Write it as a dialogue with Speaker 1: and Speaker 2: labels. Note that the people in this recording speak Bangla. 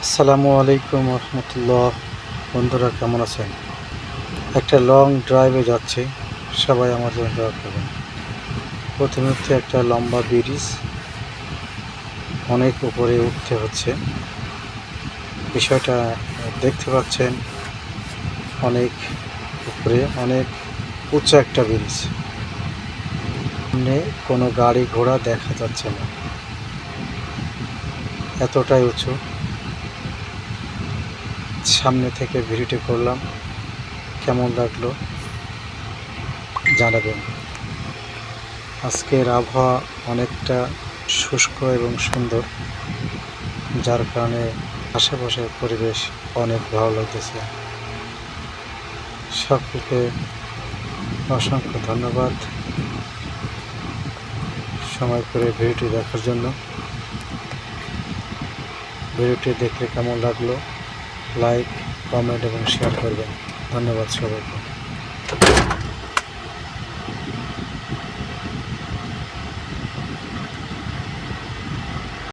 Speaker 1: আসসালামু আলাইকুম রহমতুল্লাহ। বন্ধুরা কেমন আছেন? একটা লং ড্রাইভে যাচ্ছি, সবাই আমার জন্য দোয়া করবেন। প্রতিমধ্যে একটা লম্বা ব্রিজ, অনেক উপরে উঠতে হচ্ছে। বিষয়টা দেখতে পাচ্ছেন, অনেক উপরে, অনেক উঁচু একটা ব্রিজ। সামনে কোনো গাড়ি ঘোড়া দেখা যাচ্ছে না, এতটাই উঁচু। সামনে থেকে ভিডিওটি করলাম, কেমন লাগলো জানাবেন। আজকের আবহাওয়া অনেকটা শুষ্ক এবং সুন্দর, যার কারণে আশেপাশের পরিবেশ অনেক ভালো লাগতেছে। সকলকে অসংখ্য ধন্যবাদ সময় করে ভিডিওটি দেখার জন্য। ভিডিওটি দেখলে কেমন লাগলো লাইক, কমেন্ট এবং শেয়ার করবেন। ধন্যবাদ সবাইকে।